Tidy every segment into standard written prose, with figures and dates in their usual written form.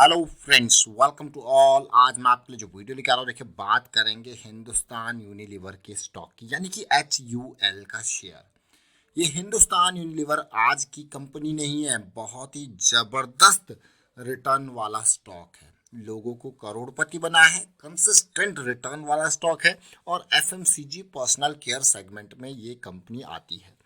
Hello friends, welcome to all. आज मैं आपके लिए जो वीडियो लेकर आ रहा हूँ, देखिए बात करेंगे हिंदुस्तान यूनिलीवर के स्टॉक की, यानी कि HUL का शेयर। ये हिंदुस्तान यूनिलीवर आज की कंपनी नहीं है, बहुत ही जबरदस्त रिटर्न वाला स्टॉक है। लोगों को करोड़पति बना है, कंसिस्टेंट रिटर्न वाला स्टॉक है और FMCG पर्सनल केयर सेगमेंट में ये कंपनी आती है।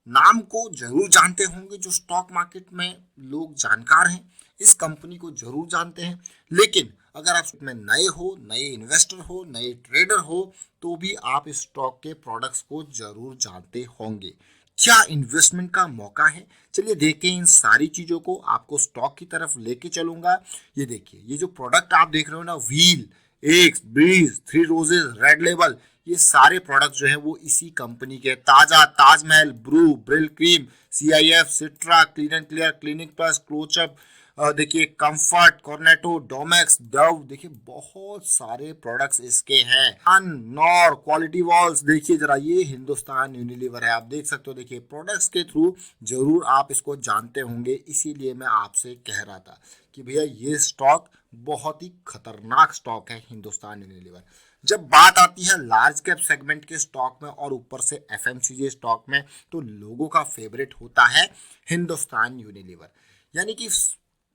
नाम को जरूर जानते होंगे, जो स्टॉक मार्केट में लोग जानकार हैं इस कंपनी को जरूर जानते हैं। लेकिन अगर आप इसमें नए हो, नए इन्वेस्टर हो, नए ट्रेडर हो, तो भी आप इस स्टॉक के प्रोडक्ट्स को जरूर जानते होंगे। क्या इन्वेस्टमेंट का मौका है? चलिए देखें इन सारी चीजों को, आपको स्टॉक की तरफ लेके चलूंगा। ये देखिए, ये जो प्रोडक्ट आप देख रहे हो ना, Wheel, X, Breeze, three Roses, Red Label, ये सारे प्रोडक्ट जो है वो इसी कंपनी के। Taaza, Taj Mahal, Bru, Brylcreem, CIF, Citra, Clean and Clear, Clinic Plus, Closeup, देखिए कंफर्ट, कॉर्नेटो, डोमेक्स, डव, देखिए बहुत सारे प्रोडक्ट्स इसके हैं। नॉर, क्वालिटी वॉल्स, देखिए जरा, ये हिंदुस्तान यूनिलीवर है, आप देख सकते हो। देखिए प्रोडक्ट्स के थ्रू जरूर आप इसको जानते होंगे, इसीलिए मैं आपसे कह रहा था कि भैया ये स्टॉक बहुत ही खतरनाक स्टॉक है, हिंदुस्तान यूनिलीवर। जब बात आती है लार्ज कैप सेगमेंट के स्टॉक में और ऊपर से FMCG स्टॉक में, तो लोगों का फेवरेट होता है हिंदुस्तान यूनिलीवर। यानी कि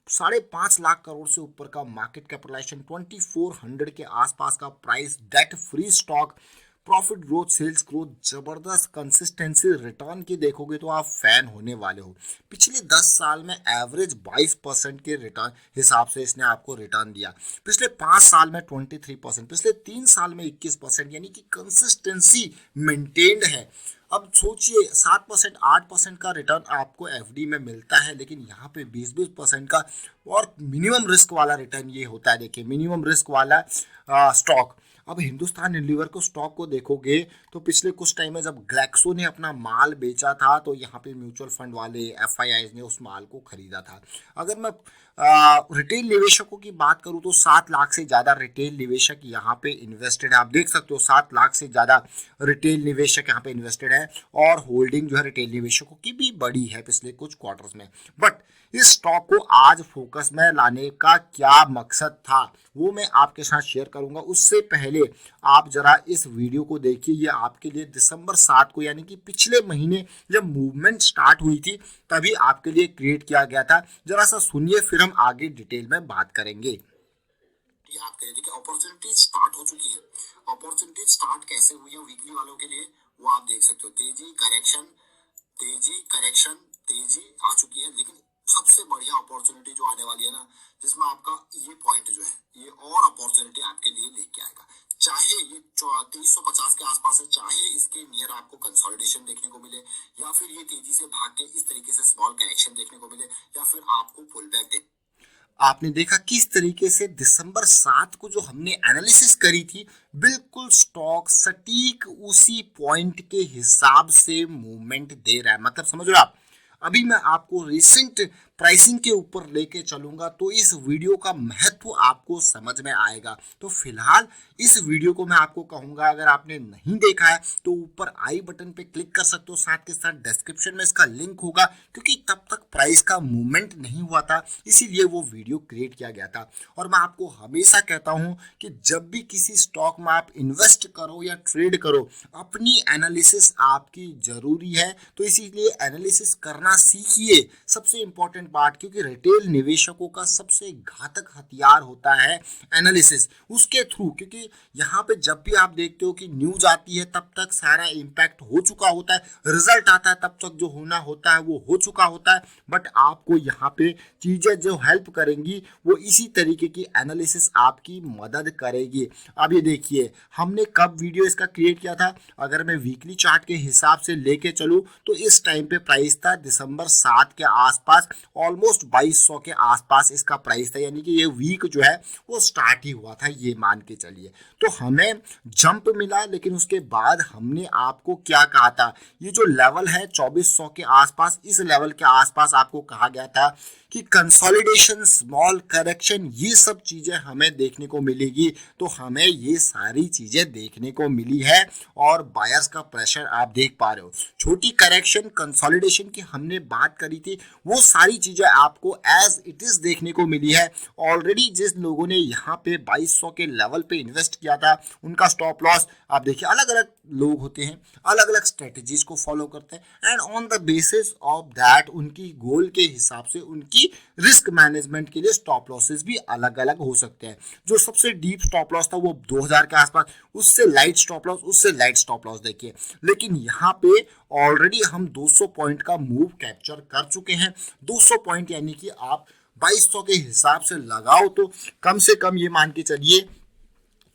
5.5 लाख करोड़ से ऊपर का मार्केट कैपिटलाइजेशन, 2400 के आसपास का price, debt free stock, profit growth, sales growth, जबरदस्त कंसिस्टेंसी, रिटर्न की देखोगे तो आप फैन होने वाले हो। पिछले 10 साल में एवरेज 22% के रिटर्न हिसाब से इसने आपको रिटर्न दिया। पिछले 5 साल में 23%, पिछले 3 साल में 21%, यानी कि कंसिस्टेंसी मेंटेन्ड है। अब सोचिए, 7%, 8% का रिटर्न आपको FD में मिलता है, लेकिन यहाँ पे 20% का और मिनिमम रिस्क वाला रिटर्न ये होता है। देखिए मिनिमम रिस्क वाला स्टॉक। अब हिंदुस्तान यूनिलीवर को स्टॉक को देखोगे तो पिछले कुछ टाइम में जब ग्लैक्सो ने अपना माल बेचा था, तो यहाँ पे म्यूचुअल फंड वाले, FIIs ने उस माल को खरीदा था। अगर मैं रिटेल निवेशकों की बात करूं तो 7 लाख से ज़्यादा रिटेल निवेशक यहाँ पे इन्वेस्टेड है। आप देख सकते हो 7 लाख से ज़्यादा रिटेल निवेशक यहाँ पे इन्वेस्टेड है और होल्डिंग जो है रिटेल निवेशकों की भी बड़ी है पिछले कुछ क्वार्टर्स में। बट इस स्टॉक को आज फोकस में लाने का क्या मकसद था, वो मैं आपके साथ शेयर करूंगा। उससे पहले आप जरा इस वीडियो को देखिए। ये आपके लिए दिसंबर 7 को, यानी कि पिछले महीने जब मूवमेंट स्टार्ट हुई थी, तभी आपके लिए क्रिएट किया गया था। जरा सा सुनिए, फिर हम आगे डिटेल में बात करेंगे। ये आप कह रहे थे कि अपॉर्चुनिटी स्टार्ट हो चुकी है। अपॉर्चुनिटी स्टार्ट कैसे हुई है वीकली वालों के लिए, वो आप देख सकते हो। तेजी, करेक्शन, तेजी, करेक्शन, तेजी आ चुकी है, लेकिन सबसे बढ़िया अपॉर्चुनिटी जो आने वाली है ना, जिसमें आपका ये पॉइंट जो है, ये और अपॉर्चुनिटी आपके लिए लेके आएगा। चाहे ये 2350 के आसपास है, चाहे इसके नियर आपको कंसोलिडेशन देखने को मिले, या फिर ये तेजी से भाग के इस तरीके से स्मॉल करेक्शन देखने को मिले, या फिर आपको पुल बैक दे। आपने देखा किस तरीके से दिसंबर 7 को जो हमने एनालिसिस करी थी, बिल्कुल स्टॉक सटीक उसी पॉइंट के हिसाब से मूवमेंट दे रहा है। मतलब समझ रहे हो आप। अभी मैं आपको रिसेंट प्राइसिंग के ऊपर लेके चलूंगा, तो इस वीडियो का महत्व आपको समझ में आएगा। तो फिलहाल इस वीडियो को मैं आपको कहूंगा, अगर आपने नहीं देखा है तो ऊपर आई बटन पे क्लिक कर सकते हो, साथ के साथ डिस्क्रिप्शन में इसका लिंक होगा, क्योंकि तब तक प्राइस का मूवमेंट नहीं हुआ था, इसीलिए वो वीडियो क्रिएट किया गया था। और मैं आपको हमेशा कहता हूं कि जब भी किसी स्टॉक में आप इन्वेस्ट करो या ट्रेड करो, अपनी एनालिसिस आपकी जरूरी है। तो इसीलिए एनालिसिस करना सीखिए, सबसे इंपॉर्टेंट बात, क्योंकि रिटेल निवेशकों का सबसे घातक हथियार होता है एनालिसिस। उसके थ्रू, क्योंकि यहाँ पे जब भी आप देखते हो कि न्यूज आती है, तब तक सारा इम्पैक्ट हो चुका होता है, रिजल्ट आता है तब तक जो होना होता है वो हो चुका होता है। बट आपको यहाँ पे चीजें जो हेल्प करेंगी, वो इसी तरीके की एनालिसिस आपकी मदद करेगी। अब ये देखिए, हमने कब वीडियो इसका क्रिएट किया था, अगर मैं वीकली चार्ट के हिसाब से लेके चलूँ तो इस टाइम पे प्राइस था दिसंबर 7 के आसपास, ऑलमोस्ट 2200 के आसपास इसका प्राइस था। यानी कि ये वीक जो है वो स्टार्ट ही हुआ था, ये मान के चलिए। तो हमें जंप मिला, लेकिन उसके बाद हमने आपको क्या कहा था, ये जो लेवल है 2400 के आसपास, इस लेवल के आसपास आपको कहा गया था कि कंसोलिडेशन, स्मॉल करेक्शन, ये सब चीजें हमें देखने को मिलेगी। तो हमें ये सारी चीजें देखने को मिली है और बायर्स का प्रेशर आप देख पा रहे हो। छोटी करेक्शन, कंसोलिडेशन की हमने हमने बात करी थी वो सारी चीजें आपको एज इट इज देखने को मिली है। ऑलरेडी जिस लोगों ने यहाँ पे 2200 के लेवल पे इन्वेस्ट किया था उनका स्टॉप लॉस आप देखिए, अलग अलग लोग होते हैं, अलग अलग स्ट्रेटजीज को फॉलो करते हैं and on the basis of that उनकी गोल के हिसाब से उनकी रिस्क मैनेजमेंट के लिए स्टॉप लॉसेस भी अलग अलग हो सकते हैं। जो सबसे डीप स्टॉप लॉस था वो 2000 के आसपास, उससे लाइट स्टॉप लॉस, उससे लाइट स्टॉप लॉस देखिए। लेकिन यहाँ पे ऑलरेडी हम 200 पॉइंट का मूव कैप्चर कर चुके हैं। 200 पॉइंट यानी कि आप 2200 के हिसाब से लगाओ तो कम से कम ये मान के चलिए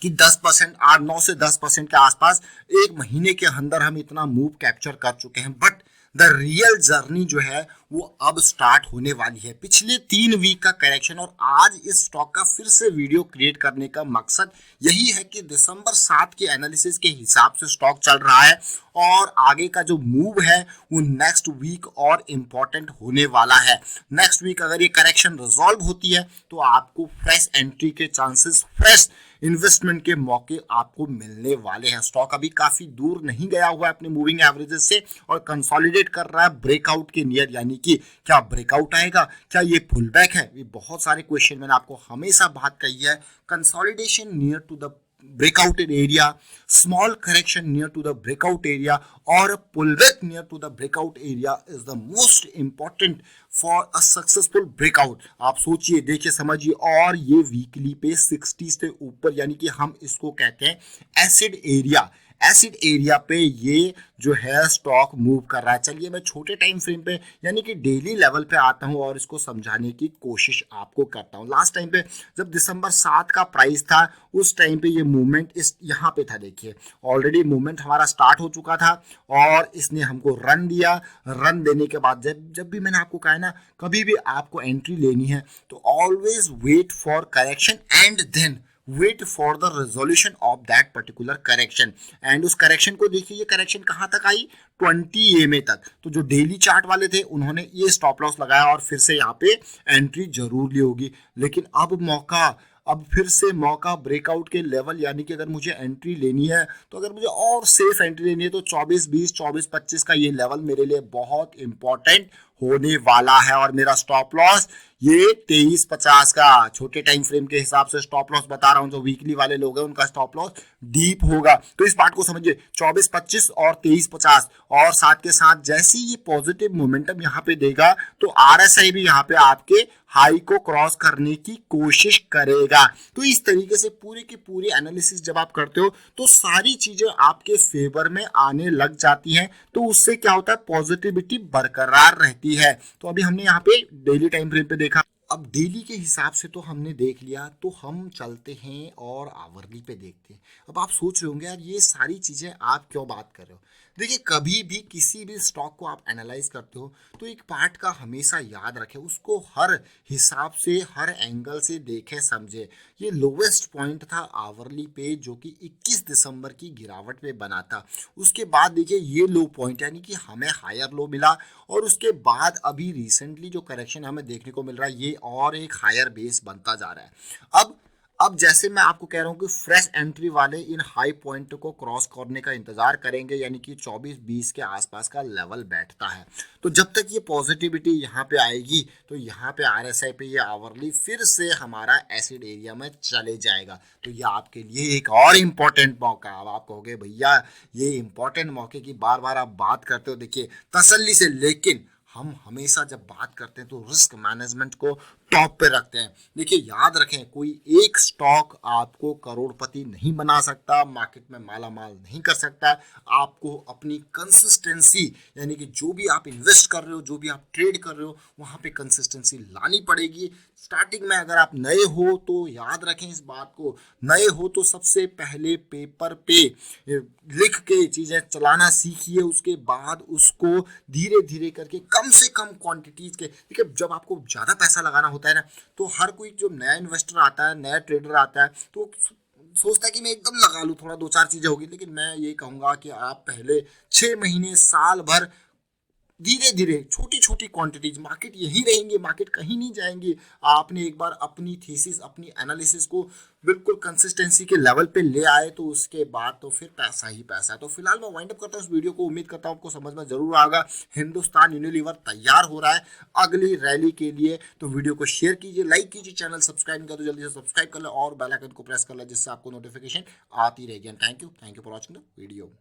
कि 10%, 8-9 से 10% के आसपास एक महीने के अंदर हम इतना मूव कैप्चर कर चुके हैं। बट द रियल जर्नी जो है वो अब स्टार्ट होने वाली है। पिछले 3 वीक का करेक्शन और आज इस स्टॉक का फिर से वीडियो क्रिएट करने का मकसद यही है कि दिसंबर 7 के एनालिसिस के हिसाब से स्टॉक चल रहा है और आगे का जो मूव है वो नेक्स्ट वीक और इम्पोर्टेंट होने वाला है। नेक्स्ट वीक अगर ये करेक्शन रिजॉल्व होती है तो आपको फ्रेश एंट्री के चांसेस, फ्रेश इन्वेस्टमेंट के मौके आपको मिलने वाले हैं। स्टॉक अभी काफी दूर नहीं गया हुआ है अपने मूविंग एवरेजेस से और कंसोलिडेट कर रहा है ब्रेकआउट के नियर, यानी कि क्या ब्रेकआउट आएगा, क्या ये पुल बैक है, ये बहुत सारे क्वेश्चन मैंने आपको हमेशा बात कही है। Consolidation near to the breakout area, small correction near to the breakout area or a pullback near to the breakout area is the most important for a successful breakout। आप सोचिए, देखिए, समझिए। और ये वीकली पे 60 से ऊपर, यानी कि हम इसको कहते हैं एसिड एरिया। एसिड एरिया पे ये जो है स्टॉक मूव कर रहा है। चलिए मैं छोटे टाइम फ्रेम पे यानी कि डेली लेवल पे आता हूँ और इसको समझाने की कोशिश आपको करता हूँ। लास्ट टाइम पे जब दिसंबर 7 का प्राइस था उस टाइम पे ये मूवमेंट इस यहाँ पे था। देखिए ऑलरेडी मूवमेंट हमारा स्टार्ट हो चुका था और इसने हमको रन दिया। रन देने के बाद जब भी मैंने आपको कहा ना, कभी भी आपको एंट्री लेनी है तो always wait for correction and then wait for the resolution of that particular correction. And उस करेक्शन को देखिए, ये करेक्शन कहाँ तक आई, 20 EMA तक। तो जो डेली चार्ट वाले थे उन्होंने ये स्टॉप लॉस लगाया और फिर से यहाँ पे एंट्री जरूर ली होगी। लेकिन अब फिर से मौका ब्रेकआउट के लेवल, यानी कि अगर मुझे एंट्री लेनी है तो अगर मुझे और सेफ एंट्री लेनी है तो 24-20, 24-25 का ये लेवल मेरे लिए बहुत इंपॉर्टेंट होने वाला है। और मेरा स्टॉप लॉस ये 23-50 का छोटे टाइम फ्रेम के हिसाब से स्टॉप लॉस बता रहा हूं। जो वीकली वाले लोग हैं उनका स्टॉप लॉस डीप होगा। तो इस बात को समझिए, 24-25 और 23-50 और साथ के साथ जैसे ये पॉजिटिव मोमेंटम यहाँ पे देगा तो RSI भी यहाँ पे आपके हाई को क्रॉस करने की कोशिश करेगा। तो इस तरीके से पूरे की पूरी एनालिसिस जब आप करते हो तो सारी चीजें आपके फेवर में आने लग जाती हैं। तो उससे क्या होता है, पॉजिटिविटी बरकरार रहती है। तो अभी हमने यहाँ पे डेली टाइम फ्रेम पे देखा। अब डेली के हिसाब से तो हमने देख लिया, तो हम चलते हैं और आवरली पे देखते हैं। अब आप सोच रहे होंगे यार ये सारी चीजें आप क्यों बात कर रहे हो। देखिए कभी भी किसी भी स्टॉक को आप एनालाइज करते हो तो एक पार्ट का हमेशा याद रखें, उसको हर हिसाब से हर एंगल से देखें समझे। ये लोवेस्ट पॉइंट था आवरली पे जो कि 21 दिसंबर की गिरावट पे बना था। उसके बाद देखिए ये लो पॉइंट, यानी कि हमें हायर लो मिला और उसके बाद अभी रिसेंटली जो करेक्शन हमें देखने को मिल रहा है ये और एक हायर बेस बनता जा रहा है। अब जैसे मैं आपको कह रहा हूँ कि फ्रेश एंट्री वाले इन हाई पॉइंट को क्रॉस करने का इंतजार करेंगे, यानी कि 24-20 के आसपास का लेवल बैठता है। तो जब तक ये पॉजिटिविटी यहाँ पे आएगी तो यहाँ पे RSI पे ये आवरली फिर से हमारा एसिड एरिया में चले जाएगा। तो ये आपके लिए एक और इम्पोर्टेंट मौका। अब आप कहोगे भैया ये इम्पोर्टेंट मौके की बार बार आप बात करते हो। देखिए तसल्ली से, लेकिन हम हमेशा जब बात करते हैं तो रिस्क मैनेजमेंट को टॉप पे रखते हैं। देखिए याद रखें, कोई एक स्टॉक आपको करोड़पति नहीं बना सकता, मार्केट में माला माल नहीं कर सकता। आपको अपनी कंसिस्टेंसी, यानी कि जो भी आप इन्वेस्ट कर रहे हो, जो भी आप ट्रेड कर रहे हो, वहां पे कंसिस्टेंसी लानी पड़ेगी। स्टार्टिंग में अगर आप नए हो तो याद रखें इस बात को, नए हो तो सबसे पहले पेपर पे लिख के चीजें चलाना सीखिए। उसके बाद उसको धीरे धीरे करके कम से कम क्वांटिटीज के, देखिए जब आपको ज्यादा पैसा लगाना होता है ना तो हर कोई जो नया इन्वेस्टर आता है, नया ट्रेडर आता है तो सोचता है कि मैं एकदम लगा लूँ, थोड़ा 2-4 चीजें होगी। लेकिन मैं ये कहूंगा कि आप पहले 6 महीने, साल भर धीरे धीरे छोटी छोटी क्वांटिटीज, मार्केट यही रहेंगे, मार्केट कहीं नहीं जाएंगे। आपने एक बार अपनी थीसिस, अपनी एनालिसिस को बिल्कुल कंसिस्टेंसी के लेवल पे ले आए तो उसके बाद तो फिर पैसा ही पैसा है। तो फिलहाल मैं वाइंड अप करता हूँ इस वीडियो को। उम्मीद करता हूँ आपको समझ में जरूर आएगा। हिंदुस्तान यूनिलीवर तैयार हो रहा है अगली रैली के लिए। तो वीडियो को शेयर कीजिए, लाइक कीजिए, चैनल सब्सक्राइब नहीं कर तो जल्दी से सब्सक्राइब कर ले और बेल आइकन को प्रेस कर ले, जिससे आपको नोटिफिकेशन आती रहेगी। Thank you for watching the video.